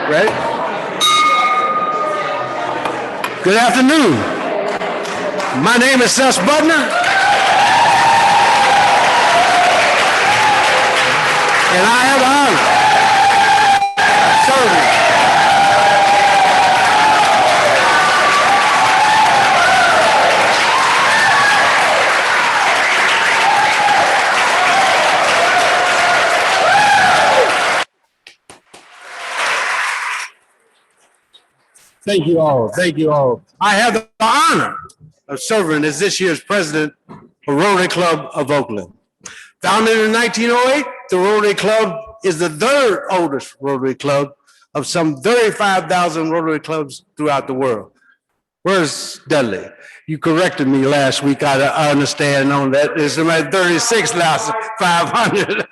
Ready? Good afternoon. My name is Ces Butner, and I have the honor of serving Thank you all. Thank you all. I have the honor of serving as this year's president of Rotary Club of Oakland. Founded in 1908, the Rotary Club is the third oldest Rotary Club of some 35,000 Rotary clubs throughout the world. Where's Dudley? You corrected me last week. I understand on that. It's about 36,500.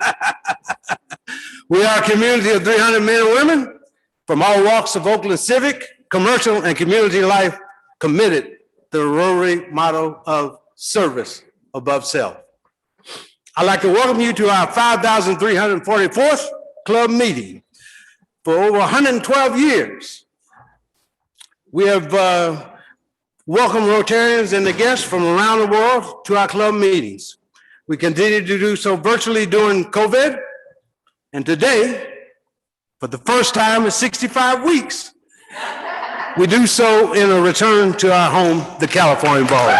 We are a community of 300 men and women from all walks of Oakland civic, commercial, and community life, committed to the Rotary motto of service above self. I'd like to welcome you to our 5,344th club meeting. For over 112 years, we have welcomed Rotarians and the guests from around the world to our club meetings. We continue to do so virtually during COVID, and today, for the first time in 65 weeks, we do so in a return to our home, the California Ballroom.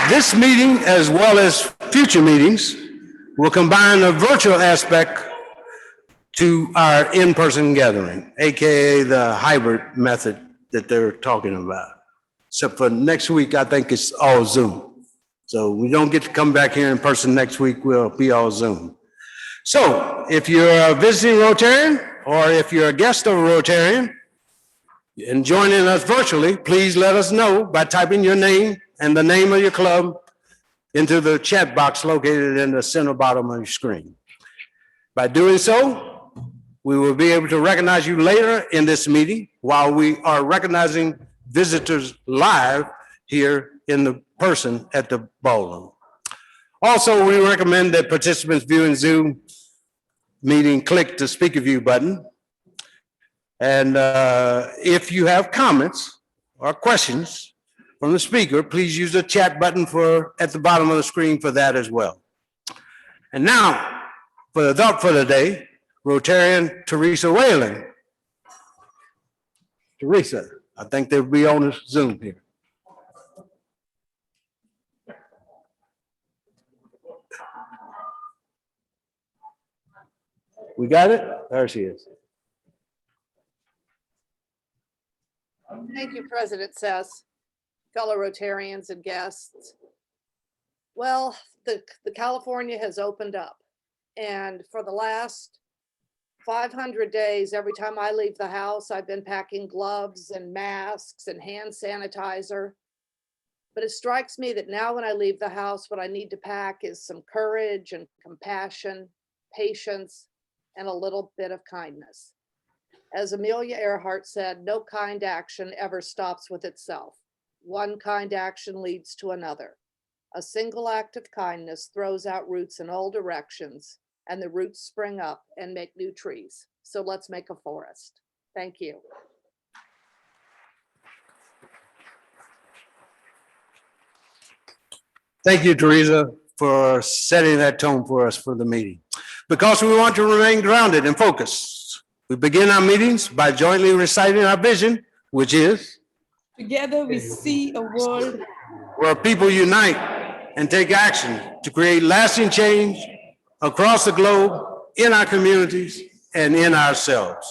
This meeting, as well as future meetings, will combine a virtual aspect to our in-person gathering, AKA the hybrid method that they're talking about. Except for next week, I think it's all Zoom. So we don't get to come back here in person next week, we'll be all Zoom. So if you're a visiting Rotarian or if you're a guest of a Rotarian and joining us virtually, please let us know by typing your name and the name of your club into the chat box located in the center bottom of your screen. By doing so, we will be able to recognize you later in this meeting while we are recognizing visitors live here in the person at the ballroom. Also, we recommend that participants viewing Zoom meeting click the speaker view button. And if you have comments or questions from the speaker, please use the chat button at the bottom of the screen for that as well. And now, for the thought for the day, Rotarian Teresa Weyand. Teresa, I think they'll be on Zoom here. We got it? There she is. Thank you, President Ces, fellow Rotarians and guests. Well, the California has opened up, and for the last 500 days, every time I leave the house, I've been packing gloves and masks and hand sanitizer. But it strikes me that now when I leave the house, what I need to pack is some courage and compassion, patience, and a little bit of kindness. As Amelia Earhart said, no kind action ever stops with itself. One kind action leads to another. A single act of kindness throws out roots in all directions, and the roots spring up and make new trees. So let's make a forest. Thank you. Thank you, Teresa, for setting that tone for us for the meeting. Because we want to remain grounded and focused, we begin our meetings by jointly reciting our vision, which is, together we see a world where people unite and take action to create lasting change across the globe, in our communities, and in ourselves.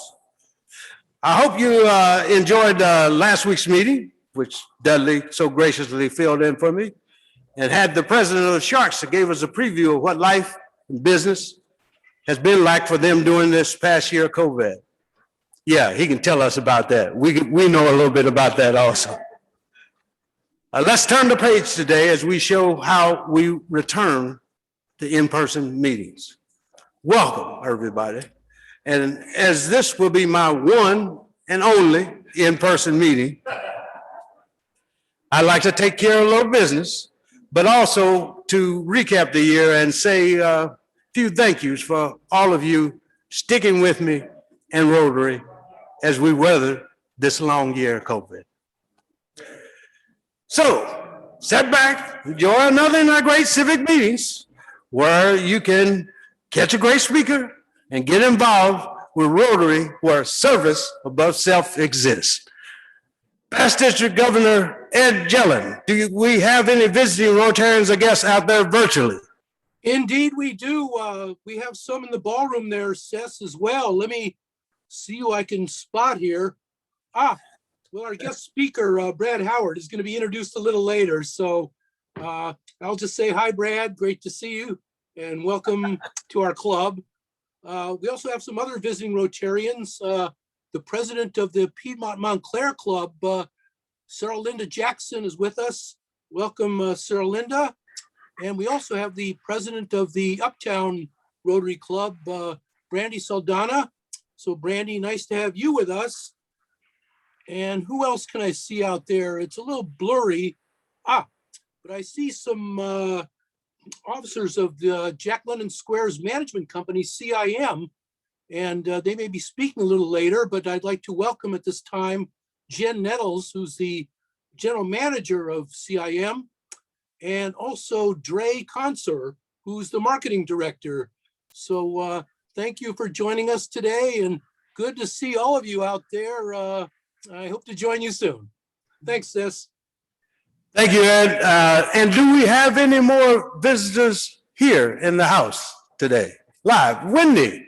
I hope you enjoyed last week's meeting, which Dudley so graciously filled in for me, and had the president of the Sharks that gave us a preview of what life and business has been like for them during this past year of COVID. Yeah, he can tell us about that. We know a little bit about that also. Let's turn the page today as we show how we return to in-person meetings. Welcome, everybody. And as this will be my one and only in-person meeting, I'd like to take care of a little business, but also to recap the year and say a few thank yous for all of you sticking with me and Rotary as we weather this long year of COVID. So sit back, enjoy another of our great civic meetings where you can catch a great speaker and get involved with Rotary where service above self exists. Past District Governor Ed Jelen, do we have any visiting Rotarians or guests out there virtually? Indeed, we do. We have some in the ballroom there, Ces, as well. Let me see who I can spot here. Well, our guest speaker, Brad Howard, is going to be introduced a little later. So I'll just say hi, Brad. Great to see you and welcome to our club. We also have some other visiting Rotarians. The president of the Piedmont Montclair Club, Sarah Linda Jackson, is with us. Welcome, Sarah Linda. And we also have the president of the Uptown Rotary Club, Brandy Saldana. So Brandy, nice to have you with us. And who else can I see out there? It's a little blurry. But I see some officers of the Jack London Squares Management Company, CIM, and they may be speaking a little later, but I'd like to welcome at this time Jen Nettles, who's the general manager of CIM, and also Dre Consor, who's the marketing director. So thank you for joining us today, and good to see all of you out there. I hope to join you soon. Thanks, Ces. Thank you, Ed. And do we have any more visitors here in the house today? Live, Wendy.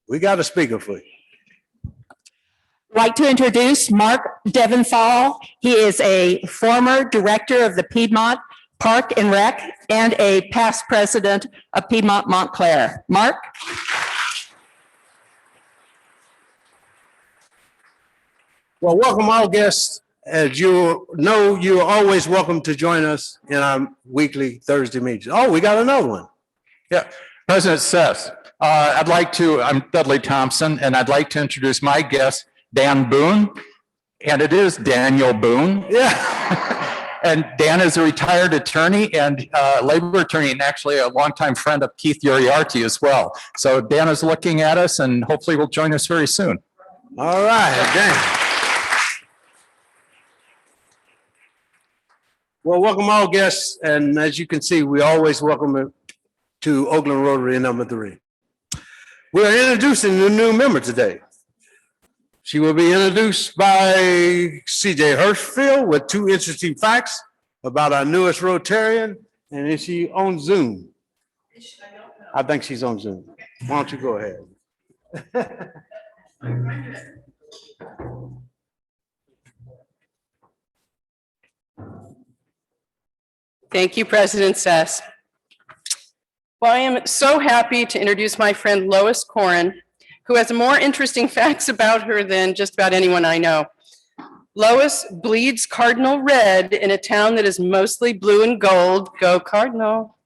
We got a speaker for you. I'd like to introduce Mark Deventhal. He is a former director of the Piedmont Park and Rec and a past president of Piedmont Montclair. Mark? Well, welcome all guests. As you know, you're always welcome to join us in our weekly Thursday meetings. Oh, we got another one. Yeah, President Ces, I'm Dudley Thompson, and I'd like to introduce my guest, Dan Boone, and it is Daniel Boone. Yeah. And Dan is a retired attorney and labor attorney, and actually a longtime friend of Keith Uriarte as well. So Dan is looking at us, and hopefully will join us very soon. All right, Dan. Well, welcome all guests, and as you can see, we always welcome you to Oakland Rotary number 3. We are introducing a new member today. She will be introduced by J Hirschfield with 2 interesting facts about our newest Rotarian, and is she on Zoom? I think she's on Zoom. Why don't you go ahead? Thank you, President Ces. Well, I am so happy to introduce my friend Lois Corrin, who has more interesting facts about her than just about anyone I know. Lois bleeds Cardinal Red in a town that is mostly blue and gold. Go Cardinal.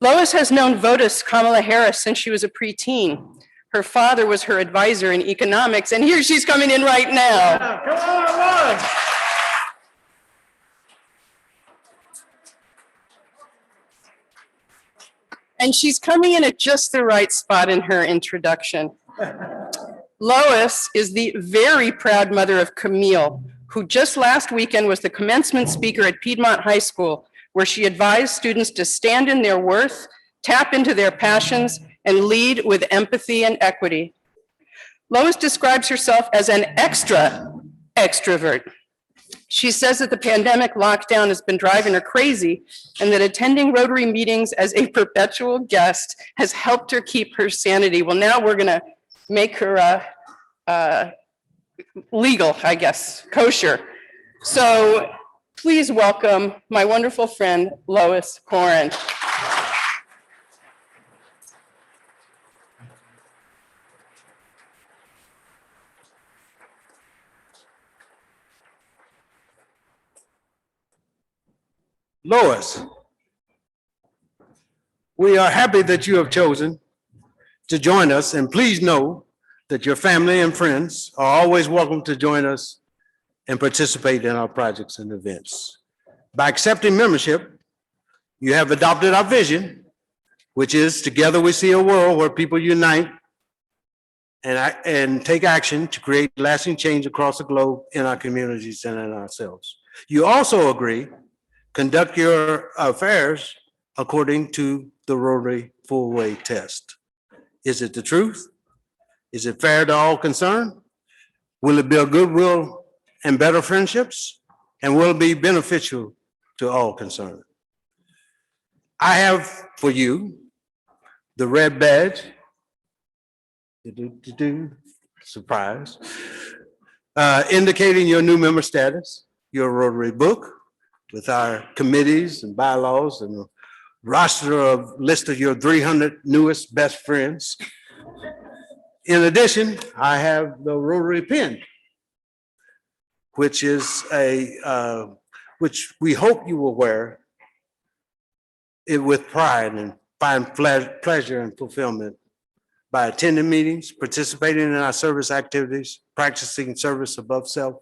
Lois has known VOTUS Kamala Harris since she was a preteen. Her father was her advisor in economics, and here she's coming in right now. Come on, Lois. And she's coming in at just the right spot in her introduction. Lois is the very proud mother of Camille, who just last weekend was the commencement speaker at Piedmont High School, where she advised students to stand in their worth, tap into their passions, and lead with empathy and equity. Lois describes herself as an extrovert. She says that the pandemic lockdown has been driving her crazy and that attending Rotary meetings as a perpetual guest has helped her keep her sanity. Well, now we're going to make her legal, I guess, kosher. So please welcome my wonderful friend, Lois Corrin. Lois, we are happy that you have chosen to join us, and please know that your family and friends are always welcome to join us and participate in our projects and events. By accepting membership, you have adopted our vision, which is together we see a world where people unite and take action to create lasting change across the globe in our communities and in ourselves. You also agree, conduct your affairs according to the Rotary Four-Way Test. Is it the truth? Is it fair to all concerned? Will it build goodwill and better friendships? And will it be beneficial to all concerned? I have for you the red badge. Surprise. Indicating your new member status, your Rotary book with our committees and bylaws and a roster of list of your 300 newest best friends. In addition, I have the Rotary pin, which is which we hope you will wear it with pride and find pleasure and fulfillment by attending meetings, participating in our service activities, practicing service above self,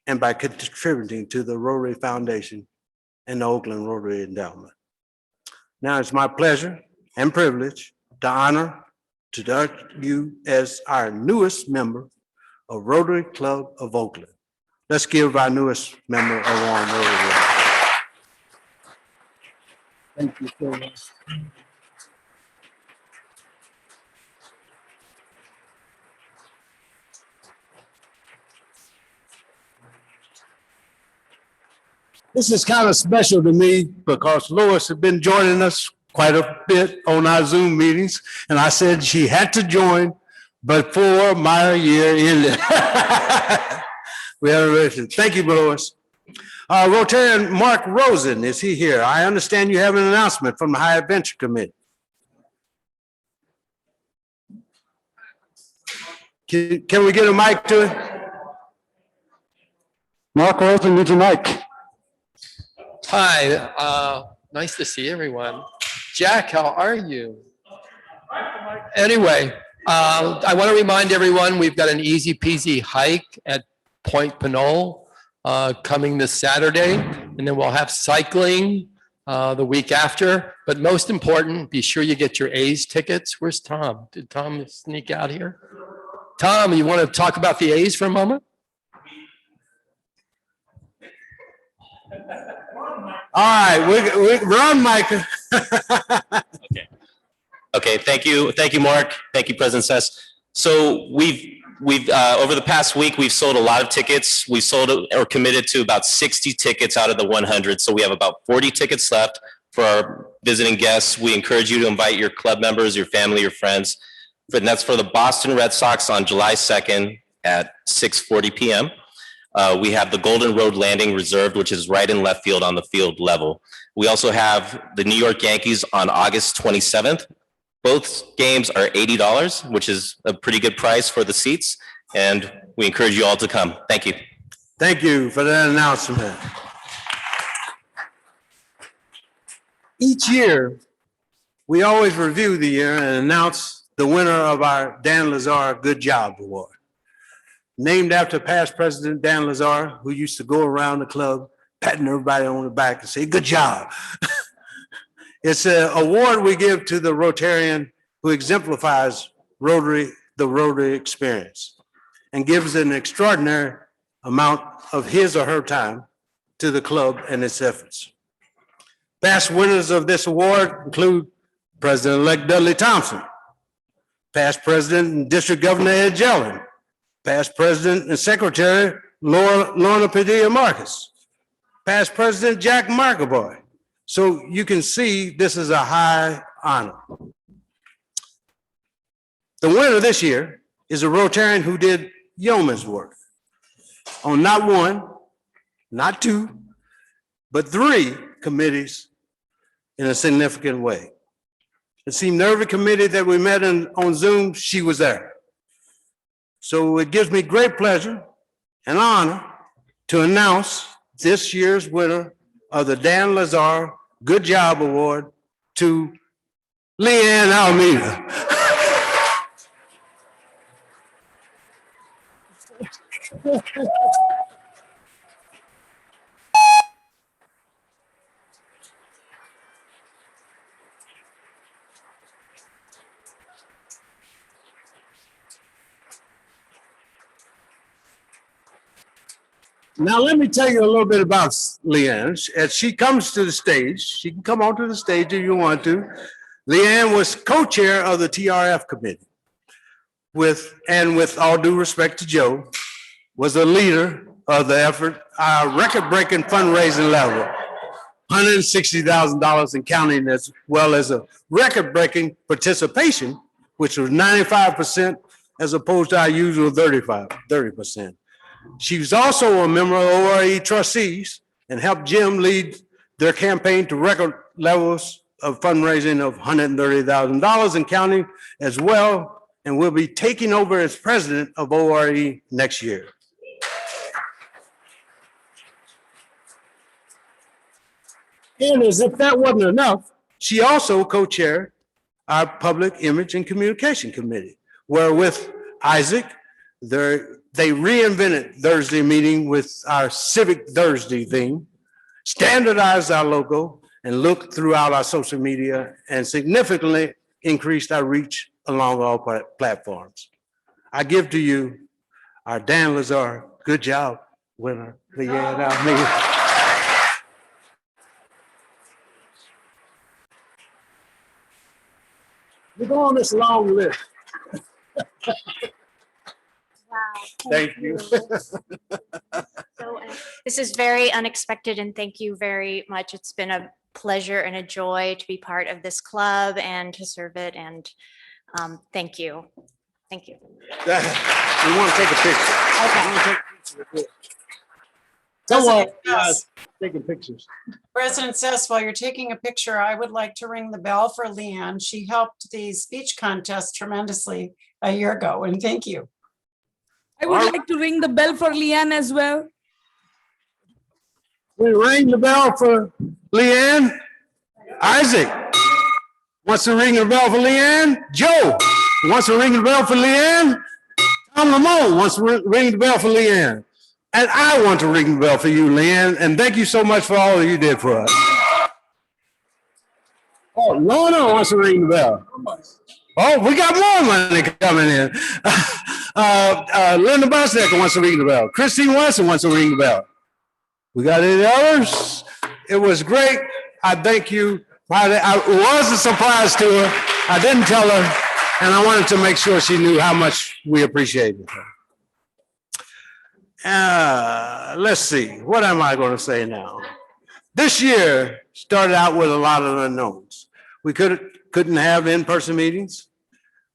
and by contributing to the Rotary Foundation and the Oakland Rotary Endowment. Now it's my pleasure and privilege to honor to induct you as our newest member of Rotary Club of Oakland. Let's give our newest member a warm welcome. Thank you so much. This is kind of special to me because Lois had been joining us quite a bit on our Zoom meetings, and I said she had to join before my year ended. We have a relation. Thank you, Lois. Rotarian Mark Rosen, is he here? I understand you have an announcement from the High Adventure Committee. Can we get a mic to it? Mark Rosen, need your mic. Hi, nice to see everyone. Jack, how are you? Anyway, I want to remind everyone we've got an easy peasy hike at Point Pinole coming this Saturday, and then we'll have cycling the week after. But most important, be sure you get your A's tickets. Where's Tom? Did Tom sneak out here? Tom, you want to talk about the A's for a moment? All right, we're on, Micah. Okay. Thank you, Mark. Thank you, President Ces. So we've over the past week we've sold a lot of tickets. We sold or committed to about 60 tickets out of the 100. So we have about 40 tickets left for our visiting guests. We encourage you to invite your club members, your family, your friends. And that's for the Boston Red Sox on July 2nd at 6:40 p.m. We have the Golden Road Landing reserved, which is right in left field on the field level. We also have the New York Yankees on August 27th. Both games are $80, which is a pretty good price for the seats. And we encourage you all to come. Thank you. Thank you for that announcement. Each year, we always review the year and announce the winner of our Dan Lazar Good Job Award. Named after past President Dan Lazar, who used to go around the club patting everybody on the back and say, good job. It's an award we give to the Rotarian who exemplifies the Rotary experience and gives an extraordinary amount of his or her time to the club and its efforts. Past winners of this award include President-elect Dudley Thompson, past President and District Governor Ed Jellin, past President and Secretary Lorna Padilla Marcus, past President Jack Markaboy. So you can see this is a high honor. The winner this year is a Rotarian who did yeoman's work on not one, not two, but 3 committees in a significant way. It seemed every committee that we met on Zoom, she was there. So it gives me great pleasure and honor to announce this year's winner of the Dan Lazar Good Job Award to Leanne Almeida. Now, let me tell you a little bit about Leanne. As she comes to the stage, she can come onto the stage if you want to. Leanne was co-chair of the TRF committee. With all due respect to Joe, was a leader of the effort, our record-breaking fundraising level, $160,000 and counting, as well as a record-breaking participation, which was 95% as opposed to our usual 30%. She was also a member of ORE trustees and helped Jim lead their campaign to record levels of fundraising of $130,000 and counting as well, and will be taking over as president of ORE next year. And as if that wasn't enough, she also co-chaired our Public Image and Communication Committee, where with Isaac, they reinvented Thursday meeting with our Civic Thursday theme, standardized our logo, and looked throughout our social media and significantly increased our reach along all platforms. I give to you our Dan Lazar, good job, winner. We go on this long list. Wow. Thank you. This is very unexpected, and thank you very much. It's been a pleasure and a joy to be part of this club and to serve it, and thank you. Thank you. We want to take a picture. Okay. Someone Yes. taking pictures. President Ces, while you're taking a picture, I would like to ring the bell for Leanne. She helped the speech contest tremendously a year ago, and thank you. I would like to ring the bell for Leanne as well. We ring the bell for Leanne. Isaac wants to ring the bell for Leanne. Joe wants to ring the bell for Leanne. Tom Lamone wants to ring the bell for Leanne. And I want to ring the bell for you, Leanne. And thank you so much for all that you did for us. Oh, Lorna wants to ring the bell. Oh, we got more money coming in. Linda Bosnick wants to ring the bell. Christine Watson wants to ring the bell. We got any others? It was great. I thank you. It was a surprise to her. I didn't tell her, and I wanted to make sure she knew how much we appreciated her. Let's see. What am I going to say now? This year started out with a lot of unknowns. We couldn't have in-person meetings.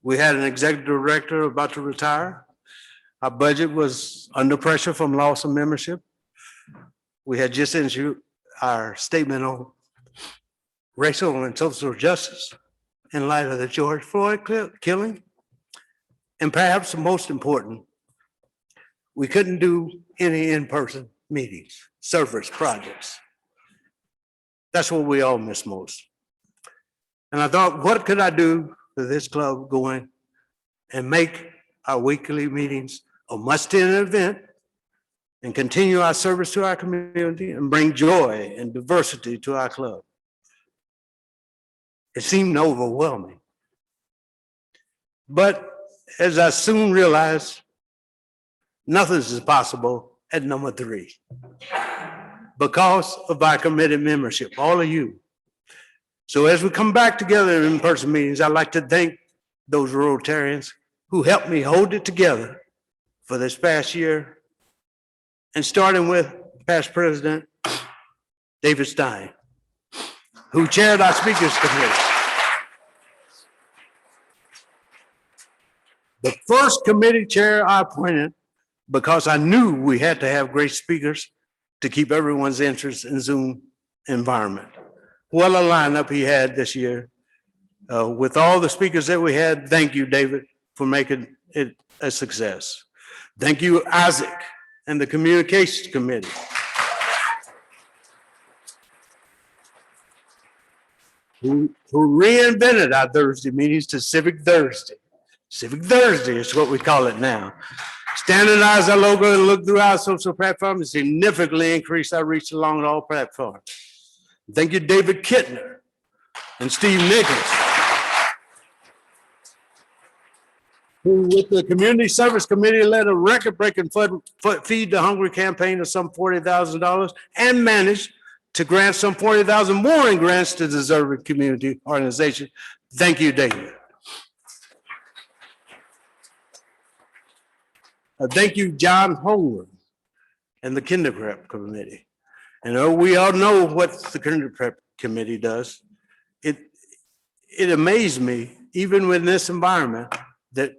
We had an executive director about to retire. Our budget was under pressure from loss of membership. We had just issued our statement on racial and social justice in light of the George Floyd killing. And perhaps the most important, we couldn't do any in-person meetings, service projects. That's what we all miss most. And I thought, what could I do for this club going and make our weekly meetings a must-attend event and continue our service to our community and bring joy and diversity to our club? It seemed overwhelming. But as I soon realized, nothing is possible at number 3 because of our committed membership, all of you. So as we come back together in in-person meetings, I'd like to thank those Rotarians who helped me hold it together for this past year, and starting with past President David Stein, who chaired our speakers committee. The first committee chair I appointed because I knew we had to have great speakers to keep everyone's interest in Zoom environment. What a lineup he had this year. With all the speakers that we had, thank you, David, for making it a success. Thank you, Isaac, and the Communications Committee. Who reinvented our Thursday meetings to Civic Thursday. Civic Thursday is what we call it now. standardize our logo and look through our social platform and significantly increase our reach along all platforms. Thank you, David Kittner and Steve Nichols, who with the Community Service Committee led a record-breaking Feed the Hungry campaign of some $40,000 and managed to grant some 40,000 more in grants to deserving community organizations. Thank you, David. Thank you, John Holman and the Kinder Prep Committee. And we all know what the Kinder Prep Committee does. It amazed me, even with this environment, that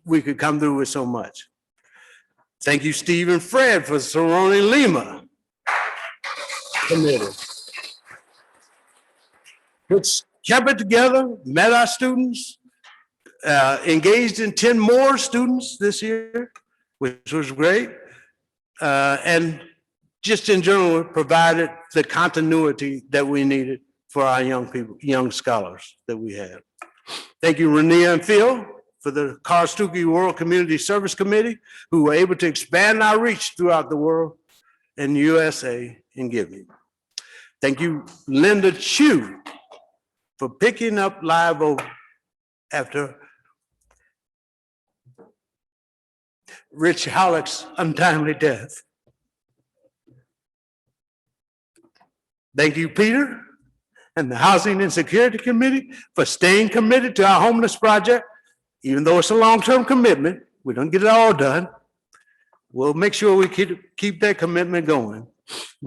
we could come through with so much. Thank you, Steve and Fred, for Cerrone Lima Committee, which kept it together, met our students, engaged in 10 more students this year, which was great. And just in general, provided the continuity that we needed for our young people, young scholars that we had. Thank you, Renee and Phil, for the Carl Stuckey World Community Service Committee, who were able to expand our reach throughout the world and USA in giving. Thank you, Linda Chu, for picking up Live Oak after Rich Halleck's untimely death. Thank you, Peter, and the Housing and Security Committee for staying committed to our homeless project. Even though it's a long-term commitment, we don't get it all done. We'll make sure we keep that commitment going.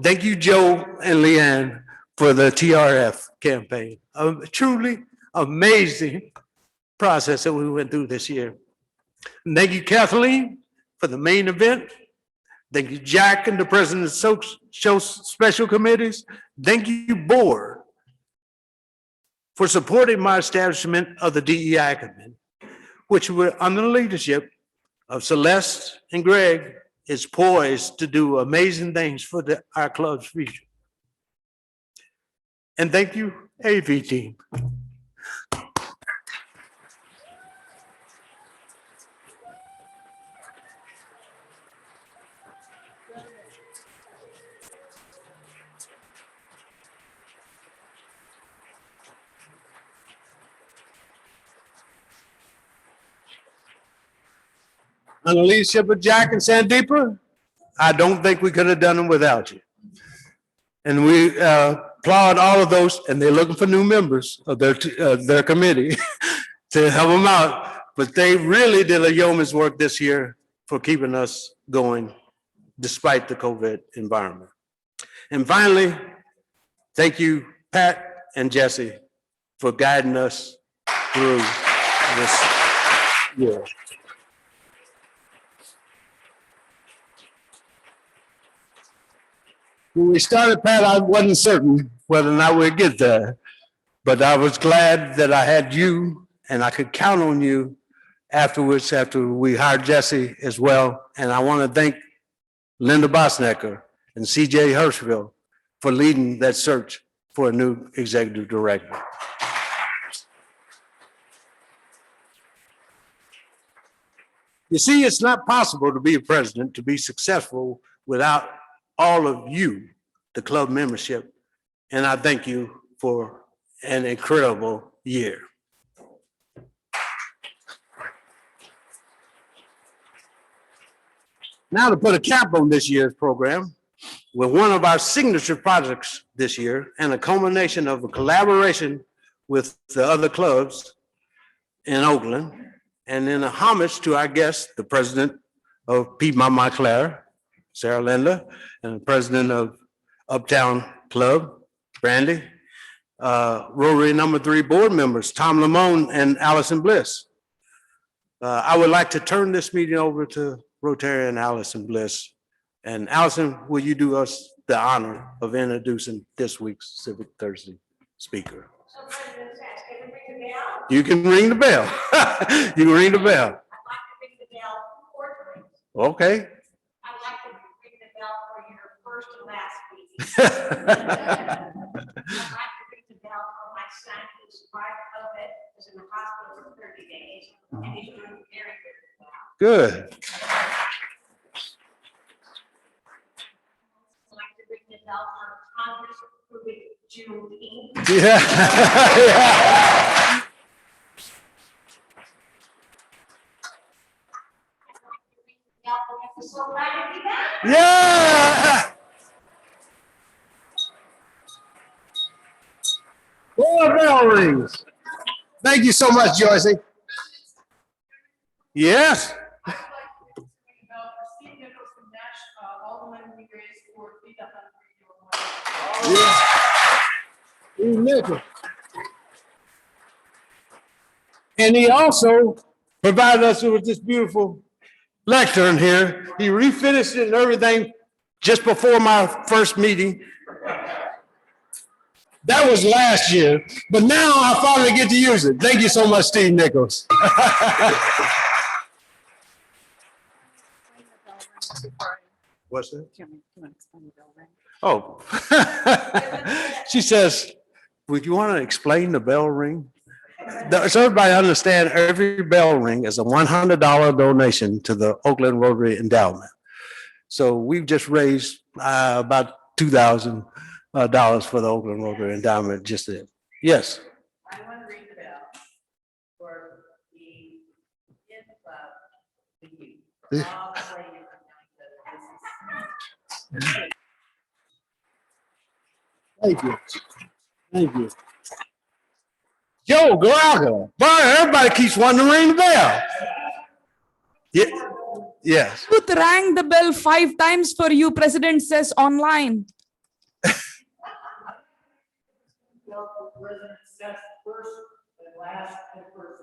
Thank you, Joe and Leanne, for the TRF campaign. A truly amazing process that we went through this year. And thank you, Kathleen, for the main event. Thank you, Jack and the President's Show Special Committees. Thank you, Board, for supporting my establishment of the DEI Committee, which were under the leadership of Celeste and Greg, is poised to do amazing things for our club's future. And thank you, AV team. Under the leadership of Jack and Sandeepa, I don't think we could have done them without you. And we applaud all of those, and they're looking for new members of their committee to help them out. But they really did a yeoman's work this year for keeping us going despite the COVID environment. And finally, thank you, Pat and Jesse, for guiding us through this year. When we started, Pat, I wasn't certain whether or not we'd get there, but I was glad that I had you and I could count on you afterwards, after we hired Jesse as well. And I want to thank Linda Bosnecker and J Hirschfield for leading that search for a new executive director. You see, it's not possible to be a president, to be successful without all of you, the club membership, and I thank you for an incredible year. Now to put a cap on this year's program, with one of our signature projects this year and a culmination of a collaboration with the other clubs in Oakland, and in a homage to our guest, the president of Piedmont Montclair, Sarah Linda, and the president of Uptown Club, Brandy, Rotary #3 board members, Tom Lamone and Allison Bliss. I would like to turn this meeting over to Rotarian Allison Bliss. And Allison, will you do us the honor of introducing this week's Civic Thursday speaker? You can ring the bell. You can ring the bell. I'd like to ring the bell for 4 things. Okay. I'd like to ring the bell for your first and last meeting. I'd like to ring the bell for my son who survived COVID, was in the hospital for 30 days, and he's doing very, very well. Good. Juneteenth. Yeah. I'm so glad to be back. Yeah. More bell rings. Thank you so much, Joycey. Yes. Steve Nichols. And he also provided us with this beautiful lectern here. He refinished it and everything just before my first meeting. That was last year, but now I finally get to use it. Thank you so much, Steve Nichols. What's that? Oh. She says, would you want to explain the bell ring? So everybody understand, every bell ring is a $100 donation to the Oakland Rotary Endowment. So we've just raised about $2,000 for the Oakland Rotary Endowment just then. Yes. I want to ring the bell for the in club, the youth, for all the way you are doing this. Thank you. Thank you. Joe, go out there. Boy, everybody keeps wanting to ring the bell. Yeah. Yes. Youth rang the bell 5 times for you, President says online. President says first and last and first.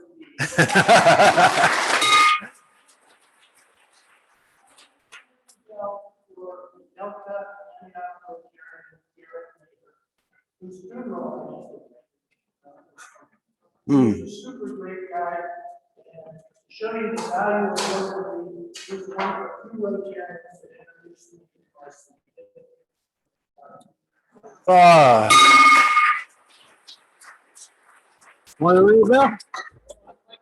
Who's a super great guy, and showing the value of Rotary was one of the few Rotarians that introduced me to our Want to ring the bell?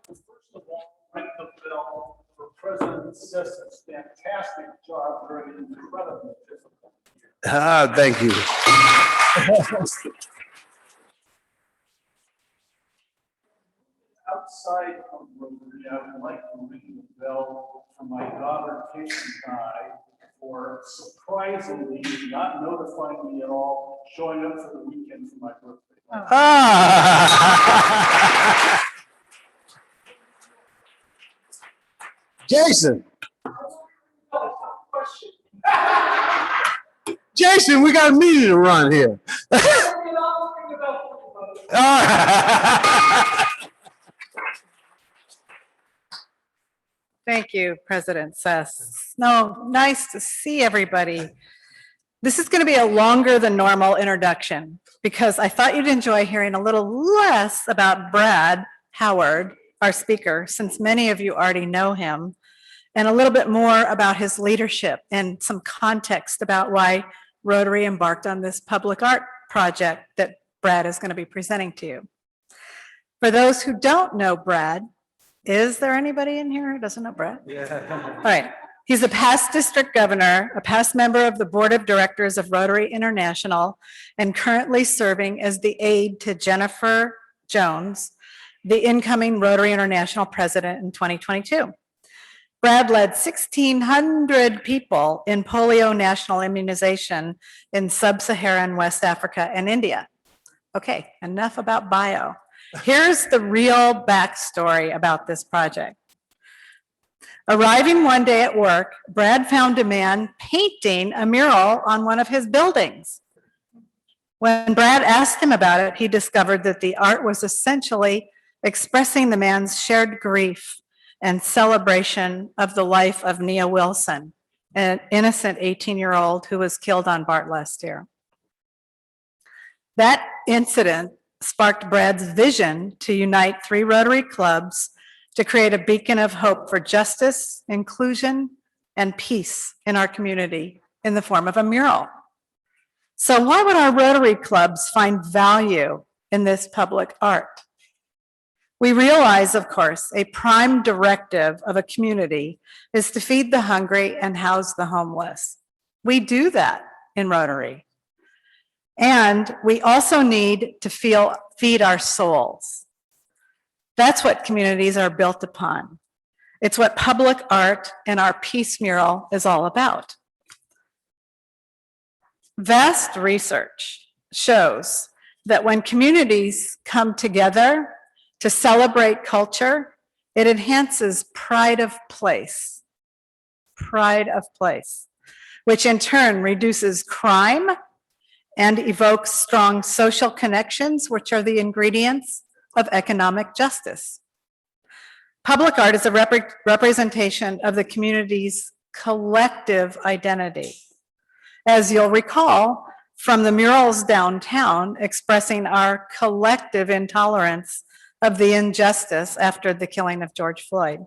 First of all, ring the bell for President Sess's fantastic job during an incredibly difficult year. Thank you. Outside of Rotary, I would like to ring the bell for my daughter Casey and I for surprisingly not notifying me at all, showing up for the weekend for my birthday. Jason. Jason, we got a meeting to run here. Thank you, President Ces. No, nice to see everybody. This is going to be a longer than normal introduction because I thought you'd enjoy hearing a little less about Brad Howard, our speaker, since many of you already know him, and a little bit more about his leadership and some context about why Rotary embarked on this public art project that Brad is going to be presenting to you. For those who don't know Brad, is there anybody in here who doesn't know Brad? Yeah. All right. He's a past district governor, a past member of the board of directors of Rotary International, and currently serving as the aide to Jennifer Jones, the incoming Rotary International president in 2022. Brad led 1,600 people in polio national immunization in sub-Saharan West Africa and India. Okay, enough about bio. Here's the real backstory about this project. Arriving one day at work, Brad found a man painting a mural on one of his buildings. When Brad asked him about it, he discovered that the art was essentially expressing the man's shared grief and celebration of the life of Nia Wilson, an innocent 18-year-old who was killed on BART last year. That incident sparked Brad's vision to unite 3 Rotary clubs to create a beacon of hope for justice, inclusion, and peace in our community in the form of a mural. So why would our Rotary clubs find value in this public art? We realize, of course, a prime directive of a community is to feed the hungry and house the homeless. We do that in Rotary. And we also need to feed our souls. That's what communities are built upon. It's what public art and our peace mural is all about. Vast research shows that when communities come together to celebrate culture, it enhances pride of place, which in turn reduces crime and evokes strong social connections, which are the ingredients of economic justice. Public art is a representation of the community's collective identity. As you'll recall, from the murals downtown expressing our collective intolerance of the injustice after the killing of George Floyd.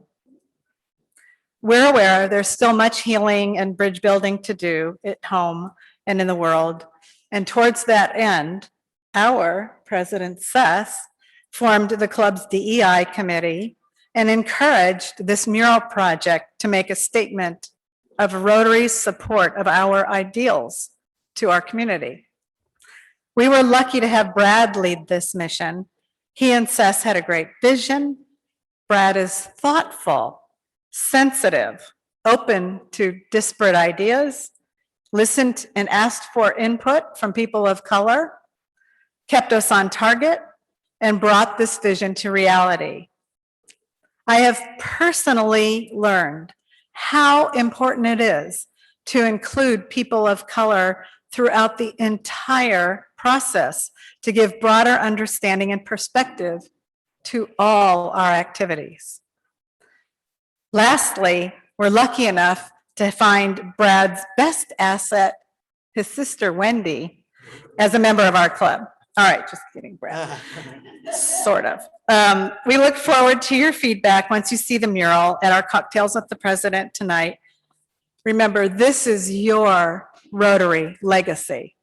We're aware there's still much healing and bridge building to do at home and in the world. And towards that end, our President Ces formed the club's DEI committee and encouraged this mural project to make a statement of Rotary's support of our ideals to our community. We were lucky to have Brad lead this mission. He and Ces had a great vision. Brad is thoughtful, sensitive, open to disparate ideas, listened and asked for input from people of color, kept us on target, and brought this vision to reality. I have personally learned how important it is to include people of color throughout the entire process to give broader understanding and perspective to all our activities. Lastly, we're lucky enough to find Brad's best asset, his sister Wendy, as a member of our club. All right, just kidding, Brad. Sort of. We look forward to your feedback once you see the mural at our Cocktails with the President tonight. Remember, this is your Rotary legacy.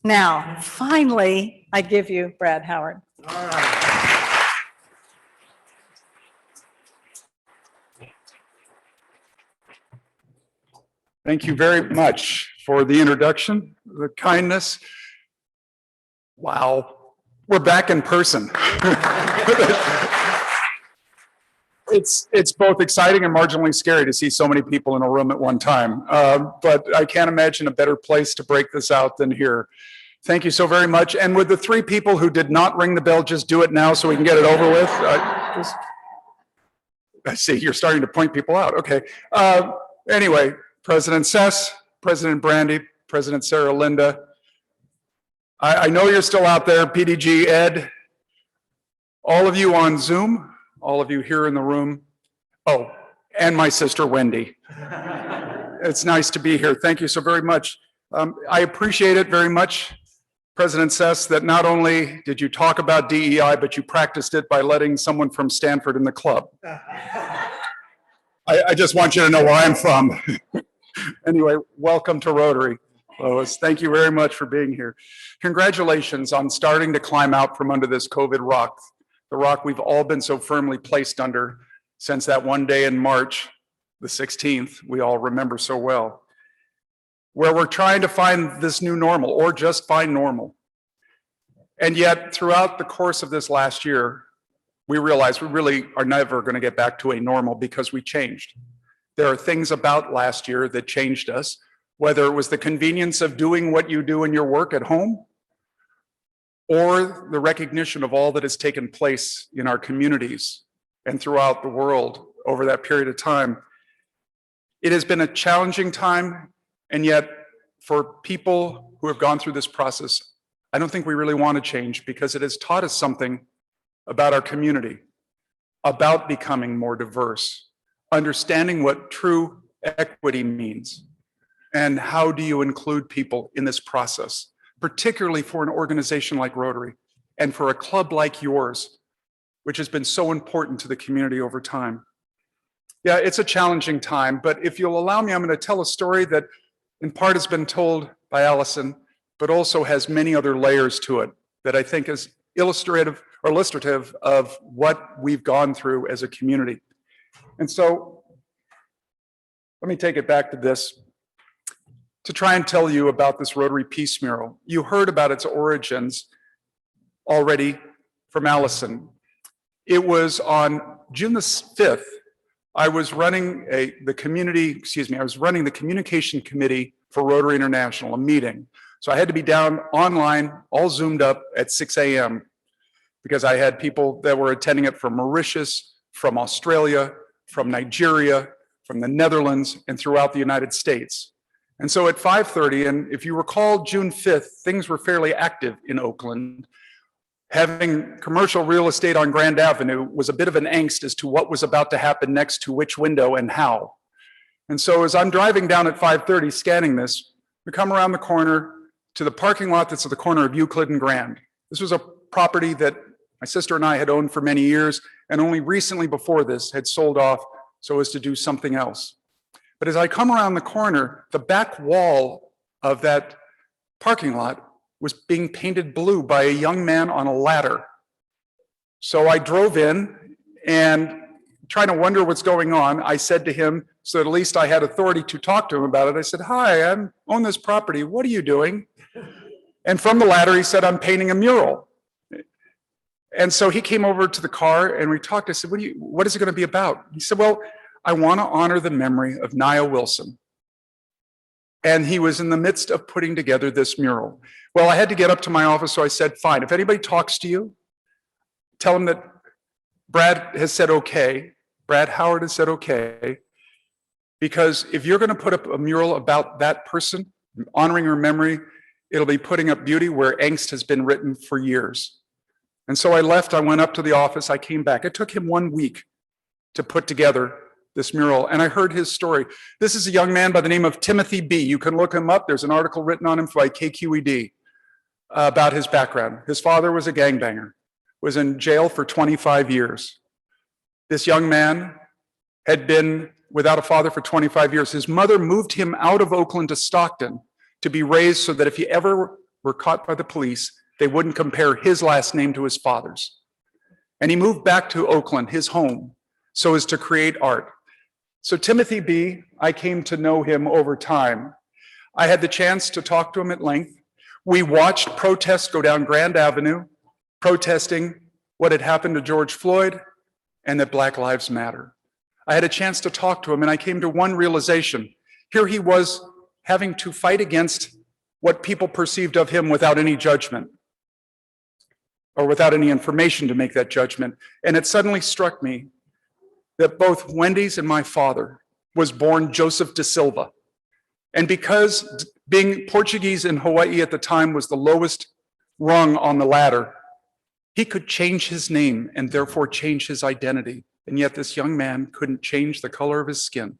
Now, finally, I give you Brad Howard. All right. Thank you very much for the introduction, the kindness. Wow, we're back in person. It's both exciting and marginally scary to see so many people in a room at one time. But I can't imagine a better place to break this out than here. Thank you so very much. And would the three people who did not ring the bell just do it now so we can get it over with? I see you're starting to point people out. Okay. Anyway, President Ces, President Brandy, President Sarah Linda. I know you're still out there, PDG Ed, all of you on Zoom, all of you here in the room. Oh, and my sister Wendy. It's nice to be here. Thank you so very much. I appreciate it very much, President Ces, that not only did you talk about DEI, but you practiced it by letting someone from Stanford in the club. I just want you to know where I'm from. Anyway, welcome to Rotary, Lois. Thank you very much for being here. Congratulations on starting to climb out from under this COVID rock, the rock we've all been so firmly placed under since that one day in March, the 16th, we all remember so well, where we're trying to find this new normal or just find normal. And yet, throughout the course of this last year, we realized we really are never going to get back to a normal because we changed. There are things about last year that changed us, whether it was the convenience of doing what you do in your work at home, or the recognition of all that has taken place in our communities and throughout the world over that period of time. It has been a challenging time, and yet for people who have gone through this process, I don't think we really want to change because it has taught us something about our community, about becoming more diverse, understanding what true equity means, and how do you include people in this process, particularly for an organization like Rotary and for a club like yours, which has been so important to the community over time. Yeah, it's a challenging time, but if you'll allow me, I'm going to tell a story that in part has been told by Alison, but also has many other layers to it that I think is illustrative of what we've gone through as a community. And so let me take it back to this. to try and tell you about this Rotary Peace Mural. You heard about its origins already from Alison. It was on June the 5th. I was running the communication committee for Rotary International, a meeting. So I had to be down online, all zoomed up at 6 a.m. because I had people that were attending it from Mauritius, from Australia, from Nigeria, from the Netherlands, and throughout the United States. And so at 5:30, and if you recall June 5th, things were fairly active in Oakland. Having commercial real estate on Grand Avenue was a bit of an angst as to what was about to happen next to which window and how. And so as I'm driving down at 5:30 scanning this, we come around the corner to the parking lot that's at the corner of Euclid and Grand. This was a property that my sister and I had owned for many years, and only recently before this had sold off so as to do something else. But as I come around the corner, the back wall of that parking lot was being painted blue by a young man on a ladder. So I drove in and trying to wonder what's going on. I said to him, so that at least I had authority to talk to him about it. I said, "Hi, I own this property. What are you doing?" And from the ladder, he said, "I'm painting a mural." And so he came over to the car and we talked. I said, what is it going to be about? He said, "Well, I want to honor the memory of Nia Wilson." And he was in the midst of putting together this mural. Well, I had to get up to my office, so I said, "Fine, if anybody talks to you, tell them that Brad has said okay, Brad Howard has said okay, because if you're going to put up a mural about that person, honoring her memory, it'll be putting up beauty where angst has been written for years." And so I left, I went up to the office, I came back. It took him 1 week to put together this mural, and I heard his story. This is a young man by the name of Timothy B. You can look him up. There's an article written on him by KQED about his background. His father was a gangbanger, was in jail for 25 years. This young man had been without a father for 25 years. His mother moved him out of Oakland to Stockton to be raised so that if he ever were caught by the police, they wouldn't compare his last name to his father's. And he moved back to Oakland, his home, so as to create art. So Timothy B., I came to know him over time. I had the chance to talk to him at length. We watched protests go down Grand Avenue, protesting what had happened to George Floyd and that Black Lives Matter. I had a chance to talk to him, and I came to one realization. Here he was having to fight against what people perceived of him without any judgment or without any information to make that judgment. And it suddenly struck me that both Wendy's and my father was born Joseph da Silva. And because being Portuguese in Hawaii at the time was the lowest rung on the ladder, he could change his name and therefore change his identity. And yet this young man couldn't change the color of his skin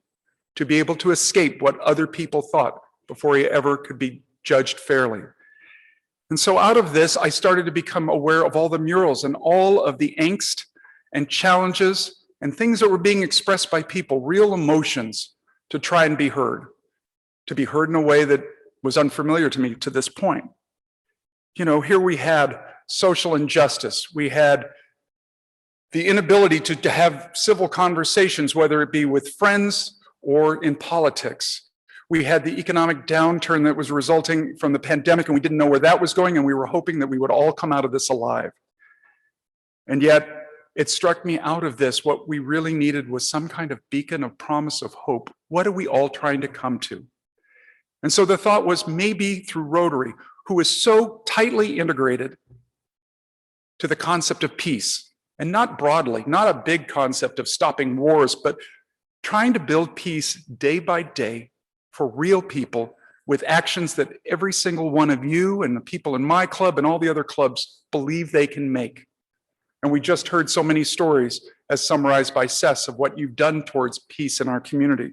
to be able to escape what other people thought before he ever could be judged fairly. And so out of this, I started to become aware of all the murals and all of the angst and challenges and things that were being expressed by people, real emotions, to try and be heard in a way that was unfamiliar to me to this point. You know, here we had social injustice. We had the inability to have civil conversations, whether it be with friends or in politics. We had the economic downturn that was resulting from the pandemic, and we didn't know where that was going, and we were hoping that we would all come out of this alive. And yet, it struck me out of this, what we really needed was some kind of beacon of promise of hope. What are we all trying to come to? And so the thought was maybe through Rotary, who is so tightly integrated to the concept of peace, and not broadly, not a big concept of stopping wars, but trying to build peace day by day for real people with actions that every single one of you and the people in my club and all the other clubs believe they can make. And we just heard so many stories, as summarized by Ces, of what you've done towards peace in our community.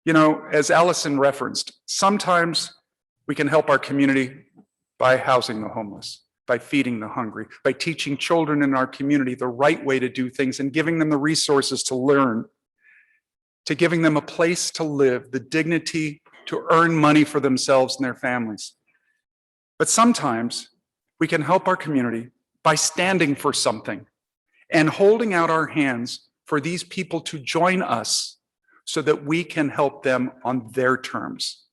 You know, as Alison referenced, sometimes we can help our community by housing the homeless, by feeding the hungry, by teaching children in our community the right way to do things and giving them the resources to learn, to giving them a place to live, the dignity to earn money for themselves and their families. But sometimes we can help our community by standing for something and holding out our hands for these people to join us so that we can help them on their terms.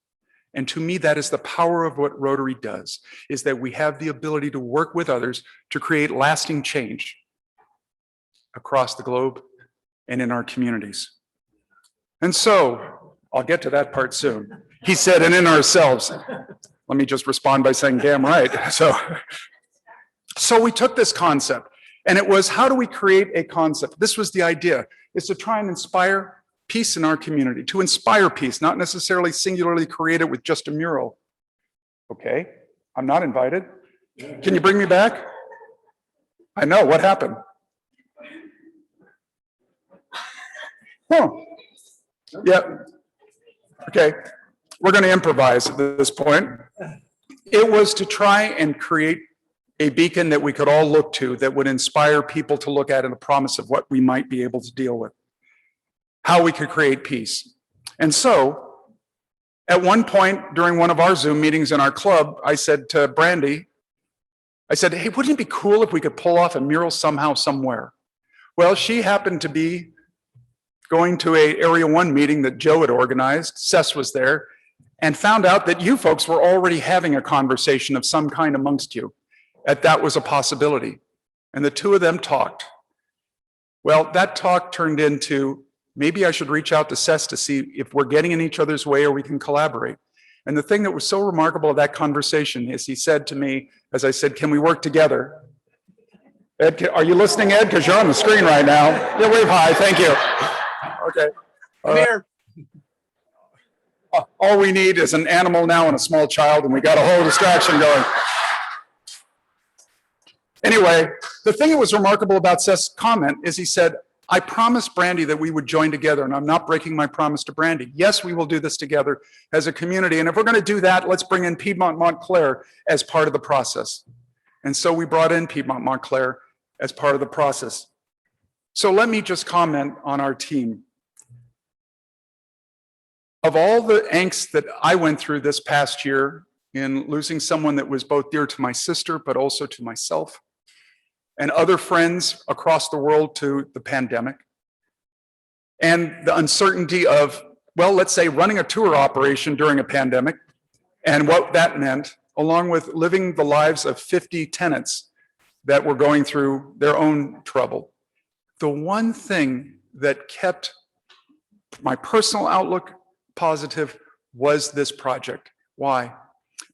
And to me, that is the power of what Rotary does, is that we have the ability to work with others to create lasting change across the globe and in our communities. And so, I'll get to that part soon. He said, and in ourselves. Let me just respond by saying, damn right. So we took this concept, and it was, how do we create a concept? This was the idea, is to try and inspire peace in our community, to inspire peace, not necessarily singularly create it with just a mural. Okay, I'm not invited. Can you bring me back? I know, what happened? Oh, yeah. Okay, we're going to improvise at this point. It was to try and create a beacon that we could all look to that would inspire people to look at in the promise of what we might be able to deal with, how we could create peace. And so, at one point during one of our Zoom meetings in our club, I said to Brandy, I said, hey, wouldn't it be cool if we could pull off a mural somehow, somewhere? Well, she happened to be going to a Area 1 meeting that Joe had organized, Ces was there, and found out that you folks were already having a conversation of some kind amongst you, that was a possibility. And the two of them talked. Well, that talk turned into, maybe I should reach out to Ces to see if we're getting in each other's way or we can collaborate. And the thing that was so remarkable of that conversation is he said to me, as I said, can we work together? Ed, are you listening, Ed? Because you're on the screen right now. Yeah, wave hi, thank you. Okay. Come here. All we need is an animal now and a small child, and we got a whole distraction going. Anyway, the thing that was remarkable about Seth's comment is he said, I promised Brandy that we would join together, and I'm not breaking my promise to Brandy. Yes, we will do this together as a community, and if we're going to do that, let's bring in Piedmont Montclair as part of the process. And so we brought in Piedmont Montclair as part of the process. So let me just comment on our team. Of all the angst that I went through this past year in losing someone that was both dear to my sister, but also to myself, and other friends across the world to the pandemic, and the uncertainty of, well, let's say running a tour operation during a pandemic, and what that meant, along with living the lives of 50 tenants that were going through their own trouble. The one thing that kept my personal outlook positive was this project. Why?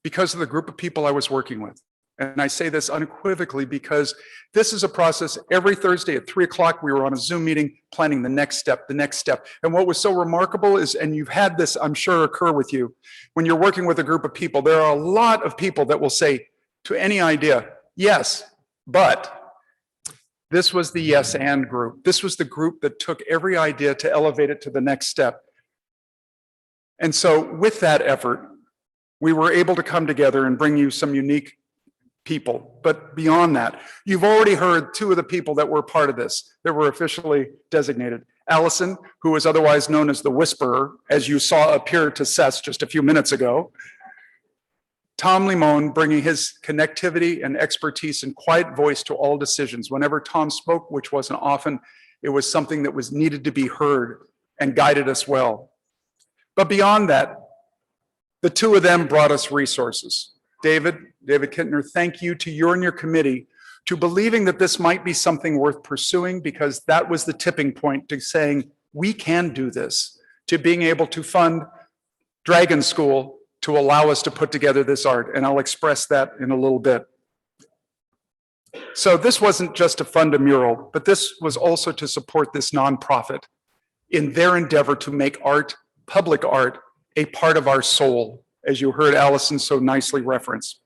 Because of the group of people I was working with. And I say this unequivocally because this is a process. Every Thursday at 3 o'clock, we were on a Zoom meeting planning the next step, the next step. And what was so remarkable is, and you've had this, I'm sure, occur with you, when you're working with a group of people, there are a lot of people that will say to any idea, yes, but this was the yes and group. This was the group that took every idea to elevate it to the next step. And so with that effort, we were able to come together and bring you some unique people. But beyond that, you've already heard two of the people that were part of this, that were officially designated. Alison, who is otherwise known as the Whisperer, as you saw appear to Ces just a few minutes ago. Tom Limon, bringing his connectivity and expertise and quiet voice to all decisions. Whenever Tom spoke, which wasn't often, it was something that was needed to be heard and guided us well. But beyond that, the two of them brought us resources. David Kittner, thank you to you and your committee to believing that this might be something worth pursuing, because that was the tipping point to saying, we can do this, to being able to fund Dragon School to allow us to put together this art. And I'll express that in a little bit. So this wasn't just to fund a mural, but this was also to support this nonprofit in their endeavor to make art, public art, a part of our soul, as you heard Alison so nicely reference.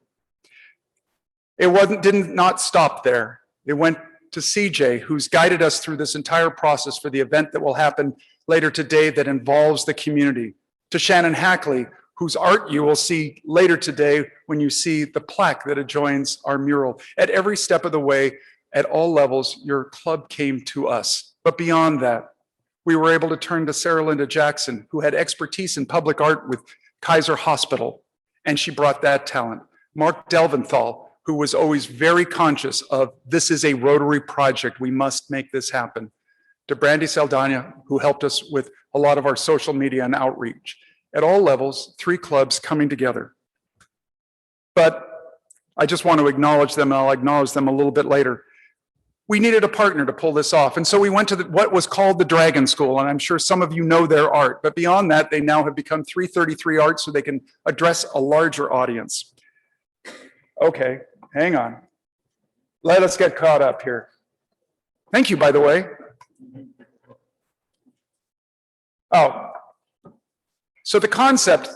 It did not stop there. It went to CJ, who's guided us through this entire process for the event that will happen later today that involves the community. To Shannon Hackley, whose art you will see later today when you see the plaque that adjoins our mural. At every step of the way, at all levels, your club came to us. But beyond that, we were able to turn to Sarah Linda Jackson, who had expertise in public art with Kaiser Hospital, and she brought that talent. Mark Delventhal, who was always very conscious of, this is a Rotary project, we must make this happen. To Brandy Saldana, who helped us with a lot of our social media and outreach. at all levels, 3 clubs coming together. But I just want to acknowledge them, and I'll acknowledge them a little bit later. We needed a partner to pull this off. And so we went to what was called the Dragon School, and I'm sure some of you know their art. But beyond that, they now have become 333 Arts, so they can address a larger audience. Okay, hang on. Let us get caught up here. Thank you, by the way. Oh, so the concept,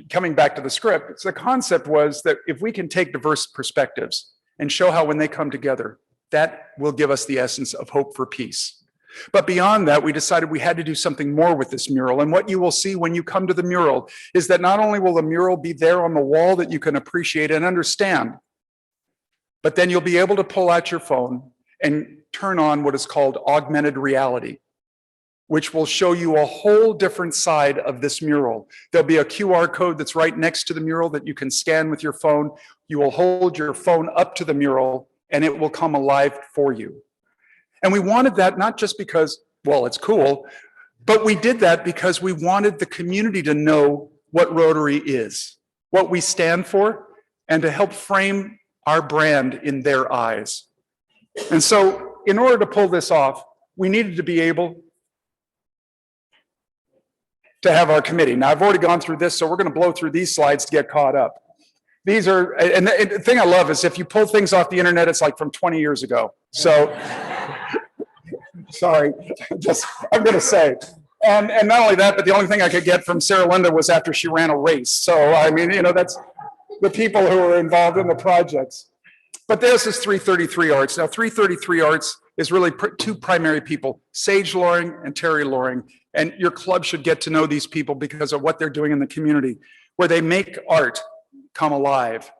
coming back to the script, the concept was that if we can take diverse perspectives and show how when they come together, that will give us the essence of hope for peace. But beyond that, we decided we had to do something more with this mural. And what you will see when you come to the mural is that not only will the mural be there on the wall that you can appreciate and understand, but then you'll be able to pull out your phone and turn on what is called augmented reality, which will show you a whole different side of this mural. There'll be a QR code that's right next to the mural that you can scan with your phone. You will hold your phone up to the mural and it will come alive for you. And we wanted that not just because, well, it's cool, but we did that because we wanted the community to know what Rotary is, what we stand for, and to help frame our brand in their eyes. And so in order to pull this off, we needed to be able to have our committee. Now, I've already gone through this, so we're going to blow through these slides to get caught up. These are, and the thing I love is if you pull things off the internet, it's like from 20 years ago. So, sorry, I'm going to say. And not only that, but the only thing I could get from Sarah Linda was after she ran a race. So, I mean, you know, that's the people who are involved in the projects. But this is 333 Arts. Now, 333 Arts is really 2 primary people, Sage Loring and Terry Loring. And your club should get to know these people because of what they're doing in the community, where they make art come alive,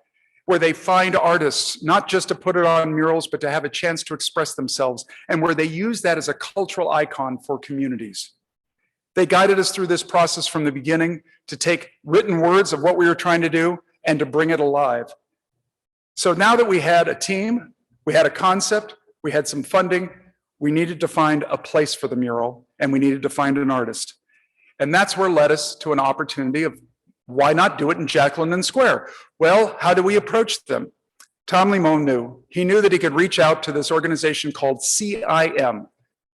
where they find artists, not just to put it on murals, but to have a chance to express themselves, and where they use that as a cultural icon for communities. They guided us through this process from the beginning to take written words of what we were trying to do and to bring it alive. So now that we had a team, we had a concept, we had some funding, we needed to find a place for the mural, and we needed to find an artist. And that's where led us to an opportunity of why not do it in Jack London Square? Well, how do we approach them? Tom Limon knew. He knew that he could reach out to this organization called CIM.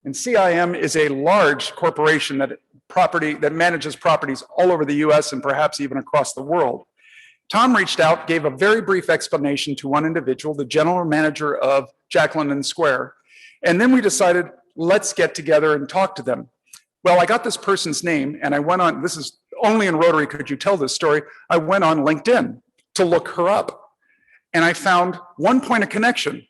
And CIM is a large corporation that manages properties all over the US and perhaps even across the world. Tom reached out, gave a very brief explanation to one individual, the general manager of Jack London Square. And then we decided, let's get together and talk to them. Well, I got this person's name and I went on, this is only in Rotary could you tell this story. I went on LinkedIn to look her up. And I found one point of connection,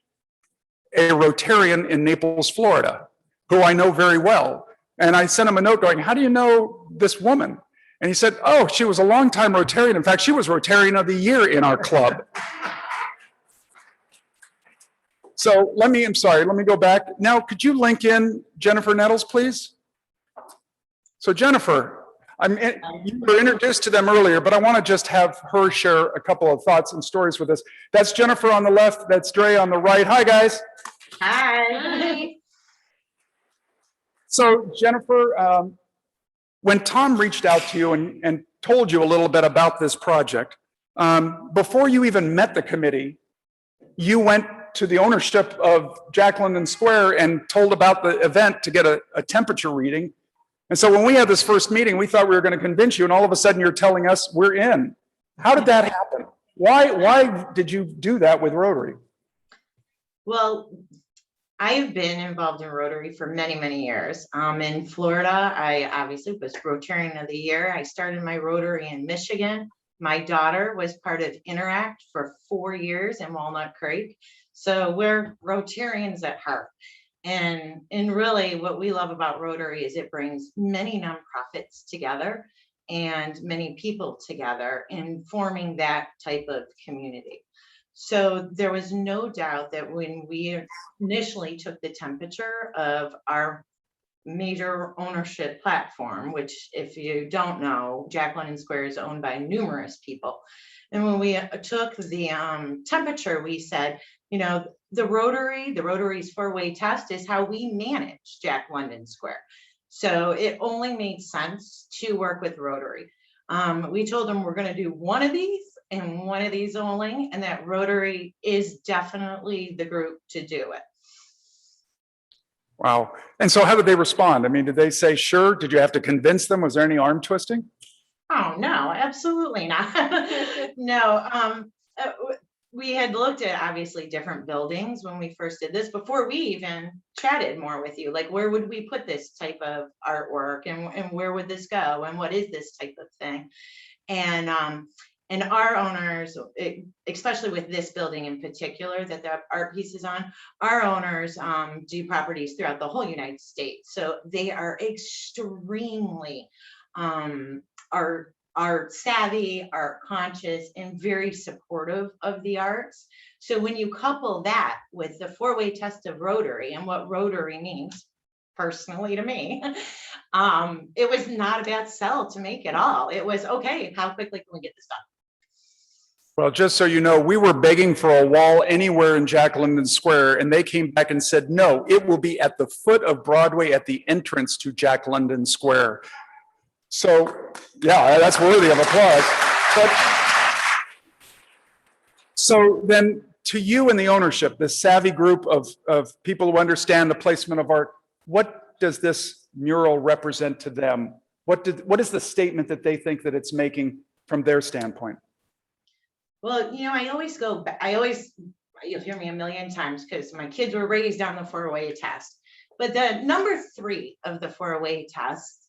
a Rotarian in Naples, Florida, who I know very well. And I sent him a note going, how do you know this woman? And he said, oh, she was a longtime Rotarian. In fact, she was Rotarian of the Year in our club. So let me go back. Now, could you link in Jennifer Nettles, please? So Jennifer, you were introduced to them earlier, but I want to just have her share a couple of thoughts and stories with us. That's Jennifer on the left, that's Dre on the right. Hi, guys. Hi. So Jennifer, when Tom reached out to you and told you a little bit about this project, before you even met the committee, you went to the ownership of Jack London Square and told about the event to get a temperature reading. And so when we had this first meeting, we thought we were going to convince you, and all of a sudden you're telling us we're in. How did that happen? Why did you do that with Rotary? Well, I've been involved in Rotary for many, many years. In Florida, I obviously was Rotarian of the Year. I started my Rotary in Michigan. My daughter was part of Interact for 4 years in Walnut Creek. So we're Rotarians at heart. And really what we love about Rotary is it brings many nonprofits together and many people together in forming that type of community. So there was no doubt that when we initially took the temperature of our major ownership platform, which if you don't know, Jack London Square is owned by numerous people. And when we took the temperature, we said, you know, the Rotary's Four-Way Test is how we manage Jack London Square. So it only made sense to work with Rotary. We told them we're going to do one of these and one of these only, and that Rotary is definitely the group to do it. Wow. And so how did they respond? I mean, did they say, sure? Did you have to convince them? Was there any arm twisting? Oh, no, absolutely not. No, we had looked at obviously different buildings when we first did this, before we even chatted more with you, like where would we put this type of artwork and where would this go? And what is this type of thing? And our owners, especially with this building in particular that the art piece is on, our owners do properties throughout the whole United States. So they are extremely are savvy, are conscious, and very supportive of the arts. So when you couple that with the four-way test of Rotary and what Rotary means, personally to me, it was not a bad sell to make it all. It was, okay, how quickly can we get this done? Well, just so you know, we were begging for a wall anywhere in Jack London Square, and they came back and said, no, it will be at the foot of Broadway at the entrance to Jack London Square. So, yeah, that's worthy of applause. But, so then to you and the ownership, this savvy group of people who understand the placement of art, what does this mural represent to them? What is the statement that they think that it's making from their standpoint? Well, you know, I always go back, you'll hear me a million times because my kids were raised on the four-way test. But the number 3 of the four-way test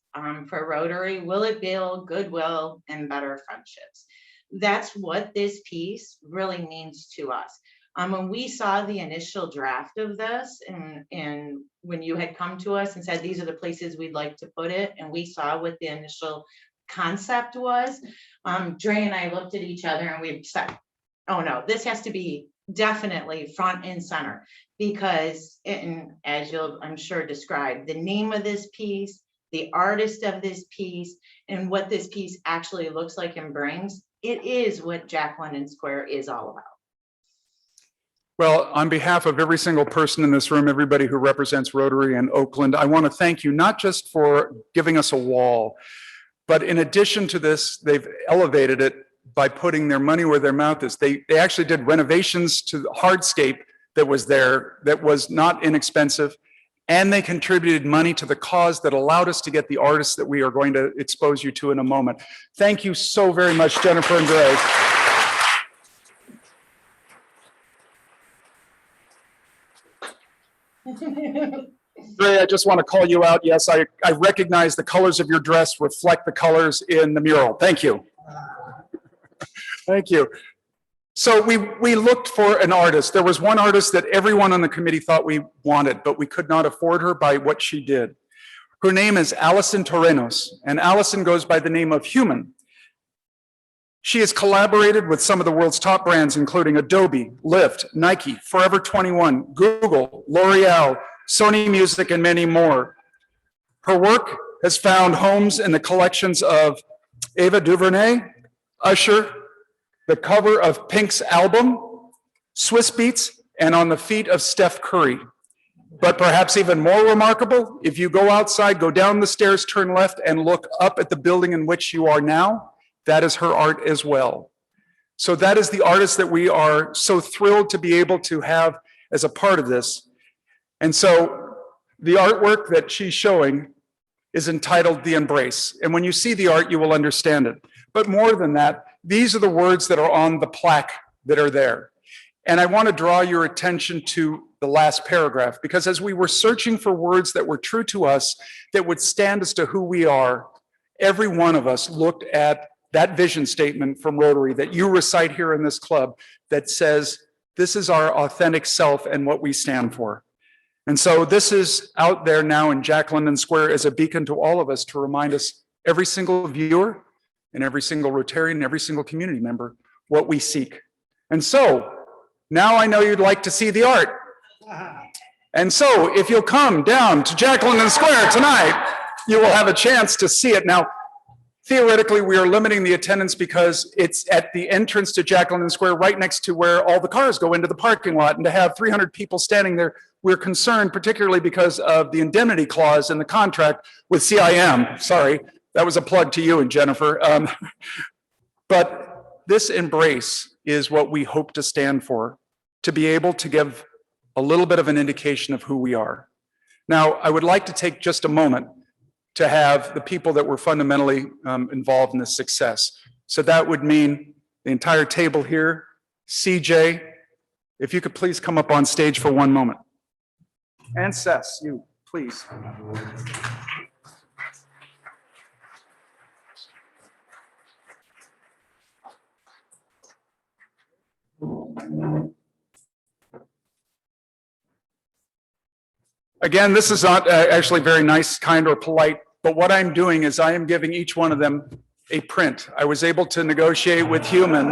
for Rotary, will it build goodwill and better friendships? That's what this piece really means to us. When we saw the initial draft of this and when you had come to us and said, these are the places we'd like to put it, and we saw what the initial concept was, Dre and I looked at each other and we said, oh no, this has to be definitely front and center, because as you'll, I'm sure, describe the name of this piece, the artist of this piece, and what this piece actually looks like and brings, it is what Jack London Square is all about. Well, on behalf of every single person in this room, everybody who represents Rotary and Oakland, I want to thank you not just for giving us a wall, but in addition to this, they've elevated it by putting their money where their mouth is. They actually did renovations to the hardscape that was there, that was not inexpensive, and they contributed money to the cause that allowed us to get the artists that we are going to expose you to in a moment. Thank you so very much, Jennifer and Dre. Dre, I just want to call you out. Yes, I recognize the colors of your dress reflect the colors in the mural. Thank you. Thank you. So we looked for an artist. There was one artist that everyone on the committee thought we wanted, but we could not afford her by what she did. Her name is Alison Torrenos, and Alison goes by the name of Human. She has collaborated with some of the world's top brands, including Adobe, Lyft, Nike, Forever 21, Google, L'Oreal, Sony Music, and many more. Her work has found homes in the collections of Ava DuVernay, Usher, the cover of Pink's album, Swiss Beats, and on the feet of Steph Curry. But perhaps even more remarkable, if you go outside, go down the stairs, turn left, and look up at the building in which you are now, that is her art as well. So that is the artist that we are so thrilled to be able to have as a part of this. And so the artwork that she's showing is entitled The Embrace. And when you see the art, you will understand it. But more than that, these are the words that are on the plaque that are there. And I want to draw your attention to the last paragraph, because as we were searching for words that were true to us, that would stand as to who we are, every one of us looked at that vision statement from Rotary that you recite here in this club that says, this is our authentic self and what we stand for. And so this is out there now in Jack London Square as a beacon to all of us to remind us, every single viewer and every single Rotarian and every single community member, what we seek. And so now I know you'd like to see the art. And so if you'll come down to Jack London Square tonight, you will have a chance to see it. Now, theoretically, we are limiting the attendance because it's at the entrance to Jack London Square, right next to where all the cars go into the parking lot. And to have 300 people standing there, we're concerned, particularly because of the indemnity clause in the contract with CIM, sorry, That was a plug to you and Jennifer. But this embrace is what we hope to stand for, to be able to give a little bit of an indication of who we are. Now, I would like to take just a moment to have the people that were fundamentally involved in this success. So that would mean the entire table here. CJ, if you could please come up on stage for one moment. And Ces, you, please. Again, this is not actually very nice, kind, or polite, but what I'm doing is I am giving each one of them a print. I was able to negotiate with Human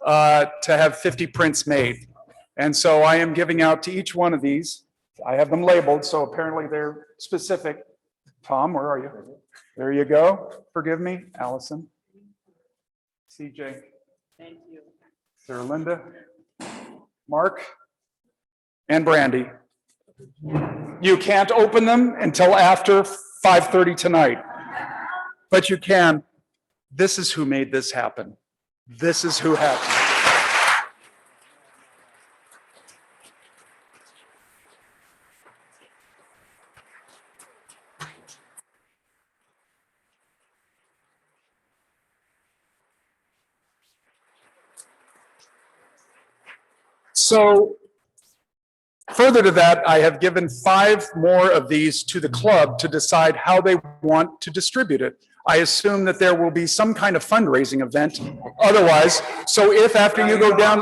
to have 50 prints made. And so I am giving out to each one of these. I have them labeled, so apparently they're specific. Tom, where are you? There you go. Forgive me, Allison. CJ. Thank you. Sarah Linda. Mark. And Brandy. You can't open them until after 5:30 tonight, but you can. This is who made this happen. This is who happened. So further to that, I have given 5 more of these to the club to decide how they want to distribute it. I assume that there will be some kind of fundraising event otherwise. So if after you go down,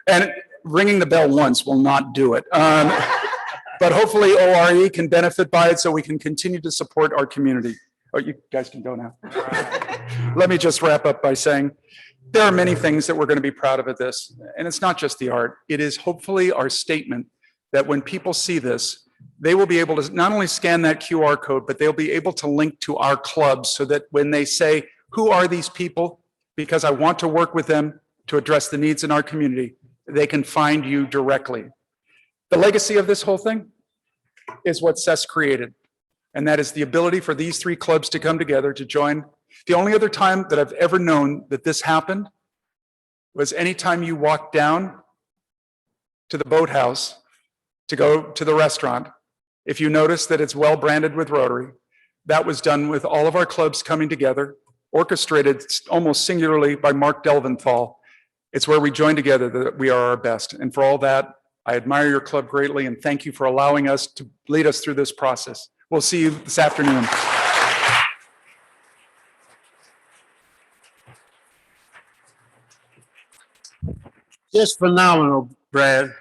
and ringing the bell once will not do it. But hopefully ORE can benefit by it so we can continue to support our community. Oh, you guys can go now. Let me just wrap up by saying, there are many things that we're going to be proud of at this, and it's not just the art. It is hopefully our statement that when people see this, they will be able to not only scan that QR code, but they'll be able to link to our clubs so that when they say, who are these people? Because I want to work with them to address the needs in our community, they can find you directly. The legacy of this whole thing is what Ces created, and that is the ability for these 3 clubs to come together to join. The only other time that I've ever known that this happened was anytime you walked down to the boathouse to go to the restaurant. If you notice that it's well branded with Rotary, that was done with all of our clubs coming together, orchestrated almost singularly by Mark Delventhal. It's where we join together that we are our best. And for all that, I admire your club greatly and thank you for allowing us to lead us through this process. We'll see you this afternoon. Just phenomenal, Brad.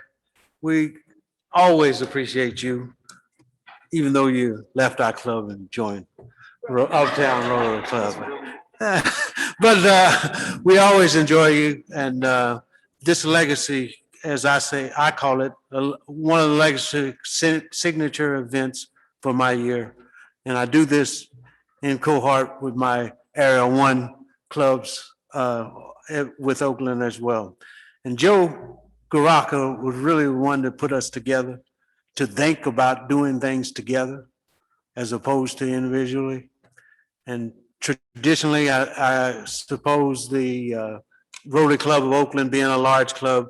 We always appreciate you, even though you left our club and joined Uptown Rotary Club. But we always enjoy you, and this legacy, as I say, I call it one of the legacy signature events for my year. And I do this in cohort with my Area 1 clubs with Oakland as well. And Joe Garaka was really the one that put us together to think about doing things together as opposed to individually. And traditionally, I suppose the Rotary Club of Oakland, being a large club,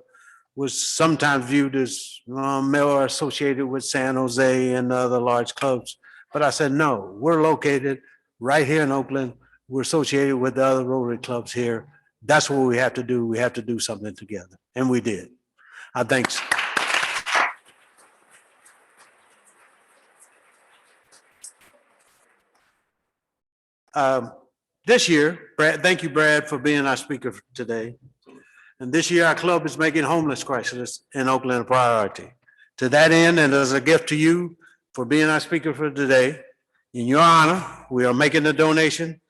was sometimes viewed as more associated with San Jose and other large clubs. But I said, no, we're located right here in Oakland. We're associated with the other Rotary clubs here. That's what we have to do. We have to do something together. And we did. Thanks. This year, Brad, thank you, Brad, for being our speaker today. And this year, our club is making homeless crisis in Oakland a priority. To that end, and as a gift to you for being our speaker for today, in your honor, we are making a donation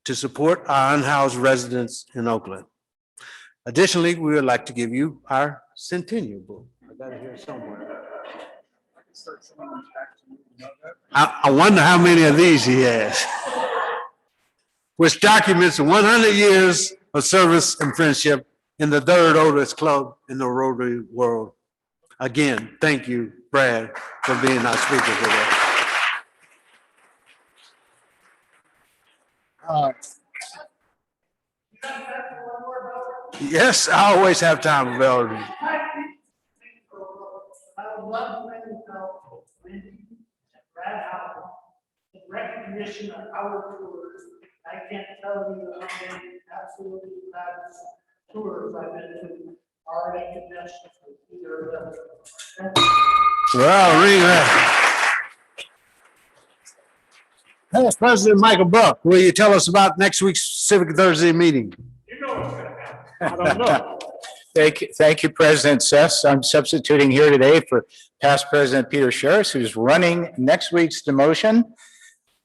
to support our unhoused residents in Oakland. Additionally, we would like to give you our centennial book. I got it here somewhere. I wonder how many of these he has, which documents 100 years of service and friendship in the third oldest club in the Rotary world. Again, thank you, Brad, for being our speaker today. Yes, I always have time for bell ringing. I would love to thank Wendy and Brad Howard in recognition of our tours. I can't tell you how many absolutely fabulous tours I've been to already conventions with either of them. Well, ring that. Past President Michael Buck, will you tell us about next week's Civic Thursday meeting? You know what's gonna happen. I don't know. Thank you, President Ces. I'm substituting here today for past President Peter Sherris, who's running next week's demotion.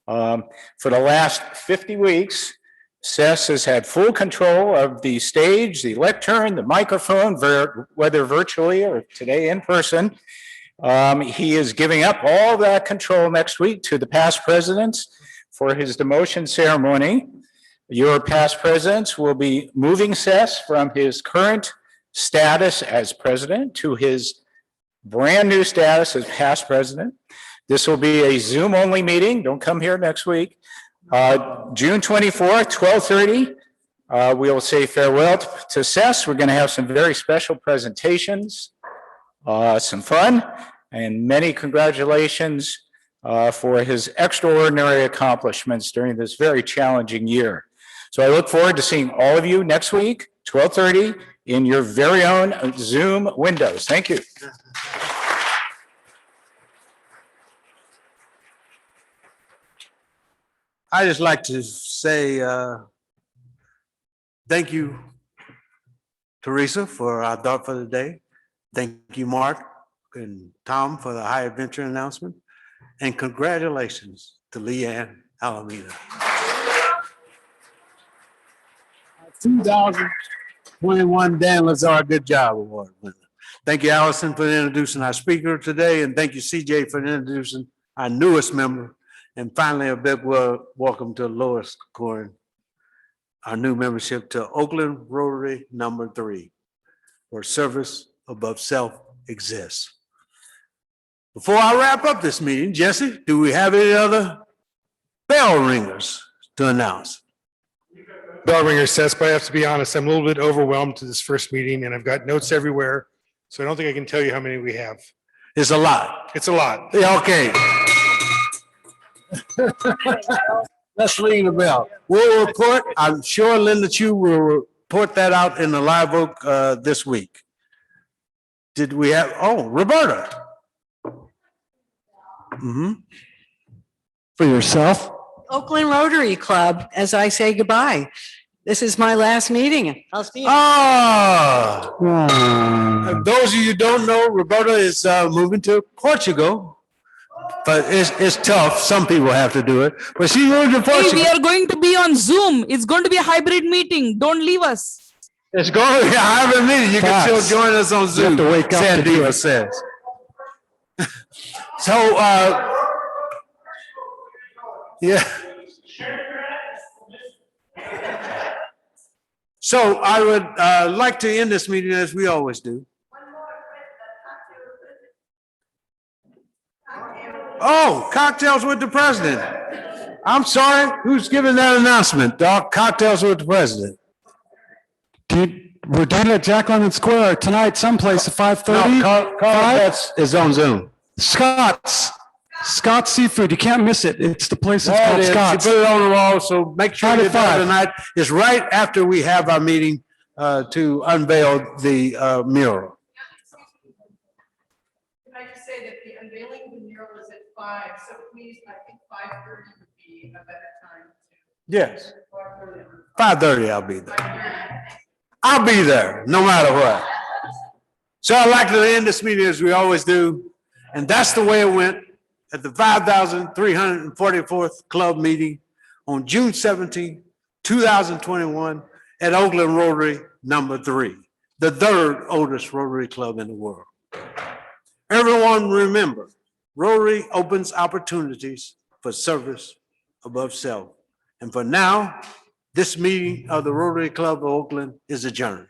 For the last 50 weeks, Ces has had full control of the stage, the lectern, the microphone, whether virtually or today in person. He is giving up all that control next week to the past presidents for his demotion ceremony. Your past presidents will be moving Ces from his current status as president to his brand new status as past president. This will be a Zoom-only meeting. Don't come here next week. June 24th, 12:30. We'll say farewell to Ces. We're going to have some very special presentations, some fun, and many congratulations for his extraordinary accomplishments during this very challenging year. So I look forward to seeing all of you next week, 12:30, in your very own Zoom windows. Thank you. I just like to say thank you, Teresa, for our thought for the day. Thank you, Mark and Tom, for the high adventure announcement. And congratulations to Leanne Alameda. 2021 Dan Lazar Good Job Award winner. Thank you, Alison, for introducing our speaker today, and thank you, CJ, for introducing our newest member. And finally, a big welcome to Lois Corrin, our new membership to Oakland Rotary number 3, where service above self exists. Before I wrap up this meeting, Jesse, do we have any other bell ringers to announce? Bell ringer says, but I have to be honest, I'm a little bit overwhelmed to this first meeting and I've got notes everywhere. So I don't think I can tell you how many we have. It's a lot. It's a lot. Yeah, okay. Let's ring the bell. We'll report. I'm sure Linda Chu will report that out in the Live Oak this week. Did we have, Roberta. For yourself? Oakland Rotary Club, as I say goodbye. This is my last meeting. I'll see you. Those of you who don't know, Roberta is moving to Portugal. But it's tough. Some people have to do it. But she moved to Portugal. Hey, we are going to be on Zoom. It's going to be a hybrid meeting. Don't leave us. It's going to be a hybrid meeting. You can still join us on Zoom. You have to wake up San to do Diego it. says. So, yeah. So I would like to end this meeting as we always do. Oh, cocktails with the president. I'm sorry, who's giving that announcement? Doc, cocktails with the president. We're doing it at Jack London Square tonight, someplace at 5:30. No, Carl, that's on Zoom. Scott's Seafood. You can't miss it. It's the place that's There called it is. Scott's. You put it on the wall, so make sure Friday you're there 5. tonight. It's right after we have our meeting to unveil the mural. Can I just say that the unveiling of the mural is at 5, so please, I think 5:30 would be a better time. Yes. 5:30, I'll be there. I'll be there, no matter what. So I'd like to end this meeting as we always do, and that's the way it went at the 5,344th club meeting on June 17, 2021 at Oakland Rotary number 3, the 3rd oldest Rotary club in the world. Everyone remember, Rotary opens opportunities for service above self. And for now, this meeting of the Rotary Club of Oakland is adjourned.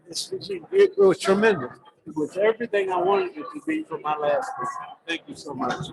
It was tremendous. It was everything I wanted it to be for my last one. Thank you so much.